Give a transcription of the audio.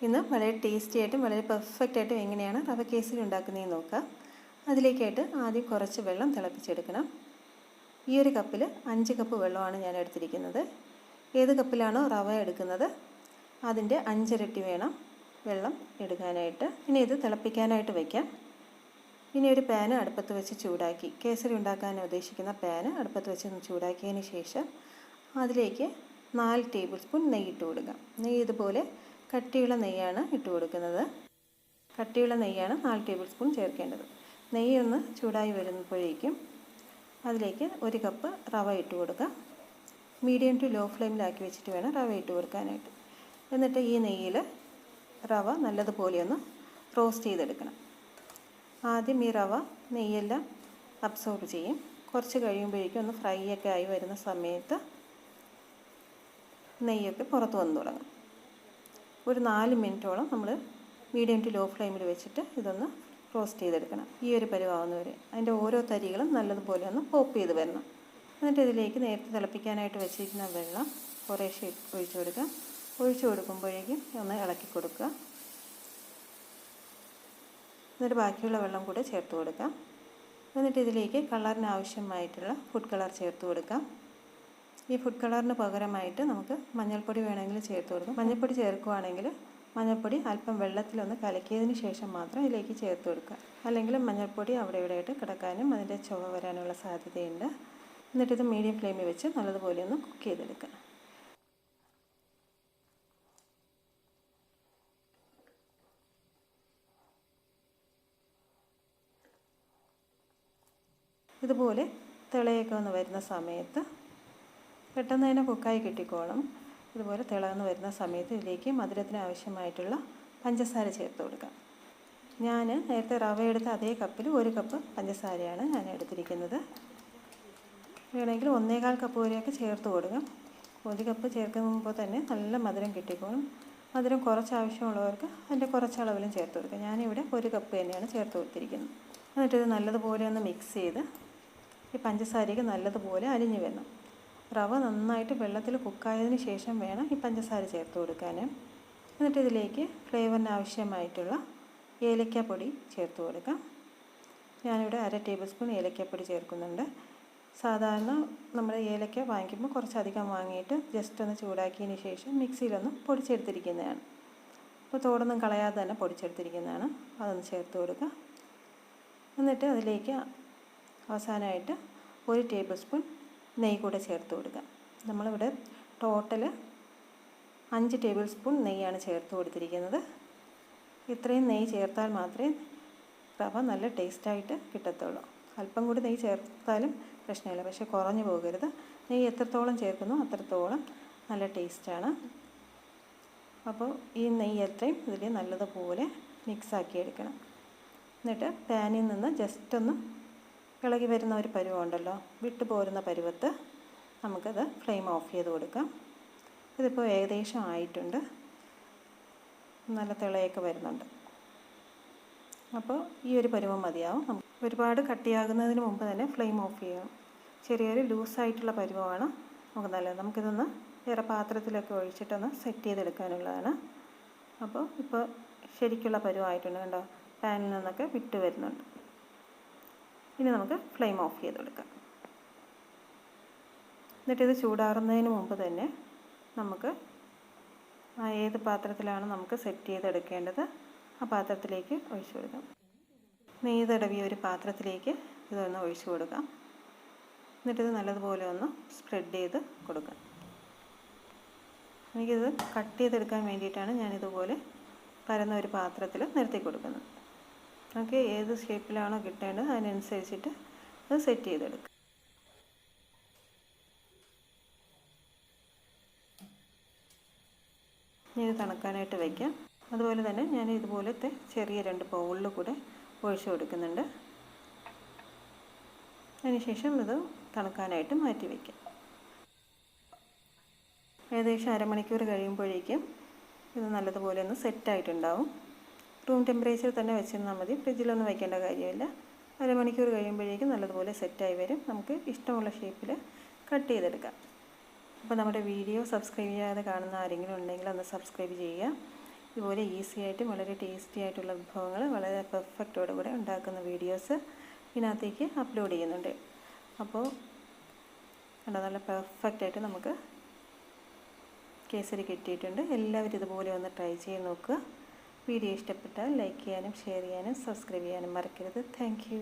ഇന്ന് വളരെ ടേസ്റ്റി ആയിട്ടും വളരെ പെർഫെക്റ്റ് ആയിട്ടും എങ്ങനെയാണ് റവ കേസരി ഉണ്ടാക്കുന്നതെന്ന് നോക്കാം. അതിലേക്കായിട്ട് ആദ്യം കുറച്ച് വെള്ളം തിളപ്പിച്ചെടുക്കണം. ഈ ഒരു കപ്പിൽ 5 കപ്പ് വെള്ളമാണ് ഞാൻ എടുത്തിരിക്കുന്നത്. ഏത് കപ്പിലാണോ റവ എടുക്കുന്നത് അതിൻ്റെ 5 ഇരട്ടി വേണം വെള്ളം എടുക്കാനായിട്ട്. ഇനി ഇത് തിളപ്പിക്കാനായിട്ട് വയ്ക്കാം. ഇനി ഒരു പാന് അടുപ്പത്ത് വെച്ച് ചൂടാക്കി, കേസരി ഉണ്ടാക്കാൻ ഉദ്ദേശിക്കുന്ന പാന് അടുപ്പത്ത് വെച്ച് ചൂടാക്കിയതിന് ശേഷം അതിലേക്ക് 4 ടേബിൾ സ്പൂൺ നെയ്യ് ഇട്ട് കൊടുക്കാം. നെയ്യ് ഇതുപോലെ കട്ടിയുള്ള നെയ്യാണ് ഇട്ട് കൊടുക്കുന്നത്. കട്ടിയുള്ള നെയ്യാണ് 4 ടേബിൾ സ്പൂൺ ചേർക്കേണ്ടത്. നെയ്യ് ഒന്ന് ചൂടായി വരുമ്പോഴേക്കും അതിലേക്ക് 1 കപ്പ് റവ ഇട്ട് കൊടുക്കുക. മീഡിയം ടു ലോ ഫ്ലെയിമിലാക്കി വെച്ചിട്ട് വേണം റവ ഇട്ട് കൊടുക്കാനായിട്ട്. എന്നിട്ട് ഈ നെയ്യിൽ റവ നല്ലതുപോലെ ഒന്ന് റോസ്റ്റ് ചെയ്തെടുക്കണം. ആദ്യം ഈ റവ നെയ്യെല്ലാം അബ്സോർബ് ചെയ്യും. കുറച്ച് കഴിയുമ്പോഴേക്കും ഒന്ന് ഫ്രൈ ഒക്കെ ആയി വരുന്ന സമയത്ത് നെയ്യൊക്കെ പുറത്ത് വന്നു തുടങ്ങും. ഒരു 4 മിനിറ്റോളം നമ്മൾ മീഡിയം ടു ലോ ഫ്ലെയിമിൽ വെച്ചിട്ട് ഇതൊന്ന് റോസ്റ്റ് ചെയ്തെടുക്കണം. ഈ ഒരു പരുവാകുന്നവരെ അതിൻ്റെ ഓരോ തരികളും നല്ലതുപോലെ ഒന്ന് പോപ്പ് ചെയ്ത് വരണം. എന്നിട്ട് ഇതിലേക്ക് നേരത്തെ തിളപ്പിക്കാനായിട്ട് വെച്ചിരിക്കുന്ന വെള്ളം കുറേശ്ശെ ഒഴിച്ചു കൊടുക്കുക. ഒഴിച്ചു കൊടുക്കുമ്പോഴേക്കും ഒന്ന് ഇളക്കി കൊടുക്കുക. എന്നിട്ട് ബാക്കിയുള്ള വെള്ളം കൂടെ ചേർത്ത് കൊടുക്കാം. എന്നിട്ട് ഇതിലേക്ക് കളറിന് ആവശ്യമായിട്ടുള്ള ഫുഡ് കളർ ചേർത്ത് കൊടുക്കാം. ഈ ഫുഡ് കളറിന് പകരമായിട്ട് നമുക്ക് മഞ്ഞൾപ്പൊടി വേണമെങ്കിൽ ചേർത്ത് കൊടുക്കാം. മഞ്ഞൾപ്പൊടി ചേർക്കുകയാണെങ്കിൽ മഞ്ഞൾപ്പൊടി അല്പം വെള്ളത്തിലൊന്ന് കലക്കിയതിന് ശേഷം മാത്രം ഇതിലേക്ക് ചേർത്ത് കൊടുക്കുക. അല്ലെങ്കിൽ മഞ്ഞൾപ്പൊടി അവിടെ ഇവിടെയായിട്ട് കിടക്കാനും അതിൻ്റെ ചുവ വരാനുള്ള സാധ്യതയുണ്ട്. എന്നിട്ടിത് മീഡിയം ഫ്ലെയിമിൽ വെച്ച് നല്ലതുപോലെ ഒന്ന് കുക്ക് ചെയ്തെടുക്കുക. ഇതുപോലെ തിളയൊക്കെ ഒന്ന് വരുന്ന സമയത്ത് പെട്ടെന്ന് തന്നെ കുക്കായി കിട്ടിക്കോളും. ഇതുപോലെ തിളന്ന് വരുന്ന സമയത്ത് ഇതിലേക്ക് മധുരത്തിന് ആവശ്യമായിട്ടുള്ള പഞ്ചസാര ചേർത്ത് കൊടുക്കാം. ഞാൻ നേരത്തെ റവ എടുത്ത അതേ കപ്പിൽ 1 കപ്പ് പഞ്ചസാരയാണ് ഞാൻ എടുത്തിരിക്കുന്നത്. വേണമെങ്കിൽ 1.25 കപ്പ് വരെയൊക്കെ ചേർത്ത് കൊടുക്കാം. 1 കപ്പ് ചേർക്കുമ്പോൾ തന്നെ നല്ല മധുരം കിട്ടിക്കോളും. മധുരം കുറച്ച് ആവശ്യമുള്ളവർക്ക് അതിൻ്റെ കുറച്ച് അളവിലും ചേർത്ത് കൊടുക്കാം. ഞാനിവിടെ 1 കപ്പ് തന്നെയാണ് ചേർത്ത് കൊടുത്തിരിക്കുന്നത്. എന്നിട്ടിത് നല്ലതുപോലെ ഒന്ന് മിക്സ് ചെയ്ത് ഈ പഞ്ചസാരയ്ക്ക് നല്ലതുപോലെ അലിഞ്ഞു വരണം. റവ നന്നായിട്ട് വെള്ളത്തിൽ കുക്കായതിന് ശേഷം വേണം ഈ പഞ്ചസാര ചേർത്ത് കൊടുക്കാൻ. എന്നിട്ട് ഇതിലേക്ക് ഫ്ലേവറിന് ആവശ്യമായിട്ടുള്ള ഏലക്കാപ്പൊടി ചേർത്ത് കൊടുക്കാം. ഞാനിവിടെ 1/2 ടേബിൾ സ്പൂൺ ഏലക്കാപ്പൊടി ചേർക്കുന്നുണ്ട്. സാധാരണ നമ്മൾ ഏലക്ക വാങ്ങിക്കുമ്പോൾ കുറച്ചധികം വാങ്ങിയിട്ട് ജസ്റ്റ് ഒന്ന് ചൂടാക്കിയതിന് ശേഷം മിക്സിയിലൊന്ന് പൊടിച്ചെടുത്തിരിക്കുന്നതാണ്. അപ്പോൾ തോടൊന്നും കളയാതെ തന്നെ പൊടിച്ചെടുത്തിരിക്കുന്നതാണ്. അതൊന്ന് ചേർത്ത് കൊടുക്കുക. എന്നിട്ട് അതിലേക്ക് അവസാനമായിട്ട് 1 ടേബിൾ സ്പൂൺ നെയ്യ് കൂടെ ചേർത്ത് കൊടുക്കുക. നമ്മളിവിടെ ടോട്ടൽ 5 ടേബിൾ സ്പൂൺ നെയ്യാണ് ചേർത്ത് കൊടുത്തിരിക്കുന്നത്. ഇത്രയും നെയ്യ് ചേർത്താൽ മാത്രമേ റവ നല്ല ടേസ്റ്റായിട്ട് കിട്ടത്തുള്ളൂ. അല്പം കൂടി നെയ്യ് ചേർത്താലും പ്രശ്നമില്ല, പക്ഷേ കുറഞ്ഞു പോകരുത്. നെയ്യ് എത്രത്തോളം ചേർക്കുന്നു അത്രത്തോളം നല്ല ടേസ്റ്റാണ്. അപ്പോൾ ഈ നെയ്യ് എത്രയും ഇതിൽ നല്ലതുപോലെ മിക്സാക്കി എടുക്കണം. എന്നിട്ട് പാനിൽ നിന്ന് ജസ്റ്റ് ഒന്ന് ഇളകി വരുന്ന ഒരു പരുവമുണ്ടല്ലോ, വിട്ടു പോരുന്ന പരുവത്ത് നമുക്കത് ഫ്ലെയിം ഓഫ് ചെയ്ത് കൊടുക്കാം. ഇതിപ്പോൾ ഏകദേശം ആയിട്ടുണ്ട്. നല്ല തിളയൊക്കെ വരുന്നുണ്ട്. അപ്പോൾ ഈ ഒരു പരുവം മതിയാവും. ഒരുപാട് കട്ടിയാകുന്നതിന് മുമ്പ് തന്നെ ഫ്ലെയിം ഓഫ് ചെയ്യണം. ചെറിയൊരു ലൂസായിട്ടുള്ള പരുവമാണ് നമുക്ക് നല്ലത്. നമുക്കിതൊന്ന് വേറെ പാത്രത്തിലൊക്കെ ഒഴിച്ചിട്ടൊന്ന് സെറ്റ് ചെയ്തെടുക്കാനുള്ളതാണ്. അപ്പോൾ ഇപ്പോൾ ശരിക്കുള്ള പരുവമായിട്ടുണ്ട്. കണ്ടോ, പാനിൽ നിന്നൊക്കെ വിട്ട് വരുന്നുണ്ട്. ഇനി നമുക്ക് ഫ്ലെയിം ഓഫ് ചെയ്ത് കൊടുക്കാം. എന്നിട്ടിത് ചൂടാറുന്നതിന് മുമ്പ് തന്നെ നമുക്ക് ഏത് പാത്രത്തിലാണ് നമുക്ക് സെറ്റ് ചെയ്തെടുക്കേണ്ടത് ആ പാത്രത്തിലേക്ക് ഒഴിച്ചു കൊടുക്കാം. നെയ്യ് തടവിയ ഒരു പാത്രത്തിലേക്ക് ഇതൊന്ന് ഒഴിച്ചു കൊടുക്കാം. എന്നിട്ടിത് നല്ലതുപോലെ ഒന്ന് സ്പ്രെഡ് ചെയ്ത് കൊടുക്കാം. എനിക്കിത് കട്ട് ചെയ്തെടുക്കാൻ വേണ്ടിയിട്ടാണ് ഞാനിതുപോലെ പരന്ന ഒരു പാത്രത്തിൽ നിരത്തി കൊടുക്കുന്നത്. നമുക്ക് ഏത് ഷേപ്പിലാണോ കിട്ടേണ്ടത് അതിനനുസരിച്ചിട്ട് അത് സെറ്റ് ചെയ്തെടുക്കുക. ഇനി ഇത് തണുക്കാനായിട്ട് വയ്ക്കാം. അതുപോലെ തന്നെ ഞാൻ ഇതുപോലത്തെ ചെറിയ 2 ബൗളിൽ കൂടെ ഒഴിച്ചു കൊടുക്കുന്നുണ്ട്. അതിനുശേഷം ഇത് തണുക്കാനായിട്ട് മാറ്റി വയ്ക്കാം. ഏകദേശം അരമണിക്കൂർ കഴിയുമ്പോഴേക്കും ഇത് നല്ലതുപോലെ ഒന്ന് സെറ്റായിട്ടുണ്ടാവും. റൂം ടെമ്പറേച്ചറിൽ തന്നെ വെച്ചിരുന്നാൽ മതി, ഫ്രിഡ്ജിലൊന്നും വയ്ക്കേണ്ട കാര്യമില്ല. അരമണിക്കൂർ കഴിയുമ്പോഴേക്കും നല്ലതുപോലെ സെറ്റായി വരും. നമുക്ക് ഇഷ്ടമുള്ള ഷേപ്പിൽ കട്ട് ചെയ്തെടുക്കാം. അപ്പോൾ നമ്മുടെ വീഡിയോ സബ്സ്ക്രൈബ് ചെയ്യാതെ കാണുന്ന ആരെങ്കിലും ഉണ്ടെങ്കിൽ ഒന്ന് സബ്സ്ക്രൈബ് ചെയ്യുക. ഇതുപോലെ ഈസി ആയിട്ടും വളരെ ടേസ്റ്റി ആയിട്ടുള്ള വിഭവങ്ങൾ വളരെ പെർഫെക്റ്റോടുകൂടെ ഉണ്ടാക്കുന്ന വീഡിയോസ് ഇതിനകത്തേക്ക് അപ്ലോഡ് ചെയ്യുന്നുണ്ട്. അപ്പോൾ നല്ല പെർഫെക്റ്റായിട്ട് നമുക്ക് കേസരി കിട്ടിയിട്ടുണ്ട്. എല്ലാവരും ഇതുപോലെ ഒന്ന് ട്രൈ ചെയ്ത് നോക്കുക. വീഡിയോ ഇഷ്ടപ്പെട്ടാൽ ലൈക്ക് ചെയ്യാനും ഷെയർ ചെയ്യാനും സബ്സ്ക്രൈബ് ചെയ്യാനും മറക്കരുത്. Thank you.